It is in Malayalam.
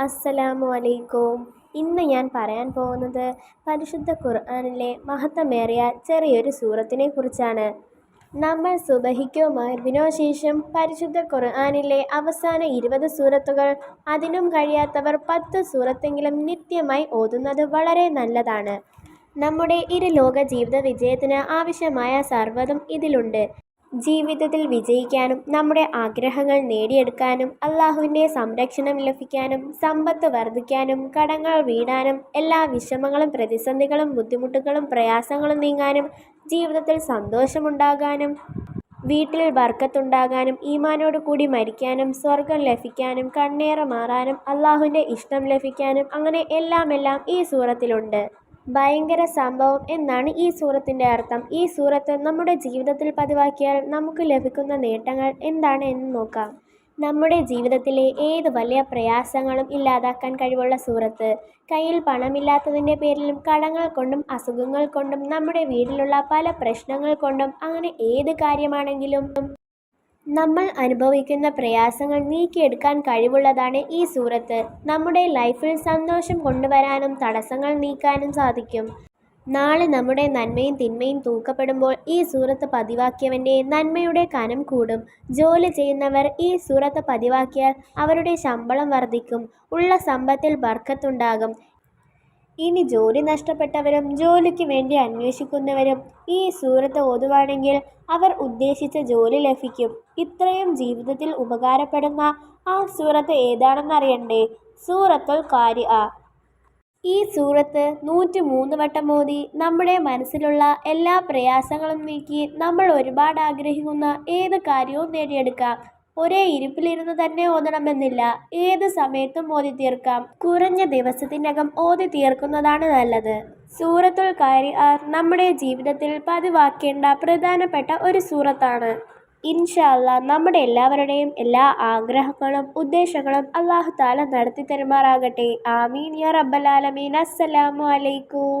അസ്സലാമു അലൈക്കും. ഇന്ന് ഞാൻ പറയാൻ പോകുന്നത് പരിശുദ്ധ ഖുർആനിലെ മഹത്വമേറിയ ചെറിയൊരു സൂറത്തിനെ കുറിച്ചാണ്. നമ്മൾ സുബഹിക്കോ മഗ്‌രിബിനോ ശേഷം പരിശുദ്ധ ഖുർആനിലെ അവസാന 20 സൂറത്തുകൾ, അതിനും കഴിയാത്തവർ 10 സൂറത്തെങ്കിലും നിത്യമായി ഓതുന്നത് വളരെ നല്ലതാണ്. നമ്മുടെ ഇരുലോക ജീവിത വിജയത്തിന് ആവശ്യമായ സർവ്വതും ഇതിലുണ്ട്. ജീവിതത്തിൽ വിജയിക്കാനും നമ്മുടെ ആഗ്രഹങ്ങൾ നേടിയെടുക്കാനും അല്ലാഹുവിൻ്റെ സംരക്ഷണം ലഭിക്കാനും സമ്പത്ത് വർദ്ധിക്കാനും കടങ്ങൾ വീടാനും എല്ലാ വിഷമങ്ങളും പ്രതിസന്ധികളും ബുദ്ധിമുട്ടുകളും പ്രയാസങ്ങളും നീങ്ങാനും ജീവിതത്തിൽ സന്തോഷമുണ്ടാകാനും വീട്ടിൽ ബർക്കത്തുണ്ടാകാനും ഈമാനോട് കൂടി മരിക്കാനും സ്വർഗം ലഭിക്കാനും കണ്ണേറ് മാറാനും അല്ലാഹുവിൻ്റെ ഇഷ്ടം ലഭിക്കാനും അങ്ങനെ എല്ലാം ഈ സൂറത്തിലുണ്ട്. ഭയങ്കര സംഭവം എന്നാണ് ഈ സൂറത്തിൻ്റെ അർത്ഥം. ഈ സൂറത്ത് നമ്മുടെ ജീവിതത്തിൽ പതിവാക്കിയാൽ നമുക്ക് ലഭിക്കുന്ന നേട്ടങ്ങൾ എന്താണ് എന്ന് നോക്കാം. നമ്മുടെ ജീവിതത്തിലെ ഏത് വലിയ പ്രയാസങ്ങളും ഇല്ലാതാക്കാൻ കഴിവുള്ള സൂറത്ത്. കയ്യിൽ പണമില്ലാത്തതിൻ്റെ പേരിലും കടങ്ങൾ കൊണ്ടും അസുഖങ്ങൾ കൊണ്ടും നമ്മുടെ വീട്ടിലുള്ള പല പ്രശ്നങ്ങൾ കൊണ്ടും അങ്ങനെ ഏത് കാര്യമാണെങ്കിലും നമ്മൾ അനുഭവിക്കുന്ന പ്രയാസങ്ങൾ നീക്കിയെടുക്കാൻ കഴിവുള്ളതാണ് ഈ സൂറത്ത്. നമ്മുടെ ലൈഫിൽ സന്തോഷം കൊണ്ടുവരാനും തടസ്സങ്ങൾ നീക്കാനും സാധിക്കും. നാളെ നമ്മുടെ നന്മയും തിന്മയും തൂക്കപ്പെടുമ്പോൾ ഈ സൂറത്ത് പതിവാക്കിയവൻ്റെ നന്മയുടെ കനം കൂടും. ജോലി ചെയ്യുന്നവർ ഈ സൂറത്ത് പതിവാക്കിയാൽ അവരുടെ ശമ്പളം വർദ്ധിക്കും, ഉള്ള സമ്പത്തിൽ ബർക്കത്തുണ്ടാകും. ഇനി ജോലി നഷ്ടപ്പെട്ടവരും ജോലിക്ക് വേണ്ടി അന്വേഷിക്കുന്നവരും ഈ സൂറത്ത് ഓതുവാണെങ്കിൽ അവർ ഉദ്ദേശിച്ച ജോലി ലഭിക്കും. ഇത്രയും ജീവിതത്തിൽ ഉപകാരപ്പെടുന്ന ആ സൂറത്ത് ഏതാണെന്നറിയണ്ടേ? സൂറത്തുൽ ഖാരിഅ. ഈ സൂറത്ത് 103 വട്ടം ഓതി നമ്മുടെ മനസ്സിലുള്ള എല്ലാ പ്രയാസങ്ങളും നീക്കി നമ്മൾ ഒരുപാട് ആഗ്രഹിക്കുന്ന ഏത് കാര്യവും നേടിയെടുക്കാം. ഒരേ ഇരിപ്പിലിരുന്ന് തന്നെ ഓതണമെന്നില്ല, ഏത് സമയത്തും ഓതി തീർക്കാം. കുറഞ്ഞ ദിവസത്തിനകം ഓതി തീർക്കുന്നതാണ് നല്ലത്. സൂറത്തുൽ ഖാരിഅ നമ്മുടെ ജീവിതത്തിൽ പതിവാക്കേണ്ട പ്രധാനപ്പെട്ട ഒരു സൂറത്താണ്. ഇൻഷാ അല്ലാഹ് നമ്മുടെ എല്ലാവരുടെയും എല്ലാ ആഗ്രഹങ്ങളും ഉദ്ദേശങ്ങളും അല്ലാഹു തആല നടത്തി തരുമാറാകട്ടെ. ആമീൻ യാ റബ്ബൽ ആലമീൻ. അസ്സലാമു അലൈക്കും.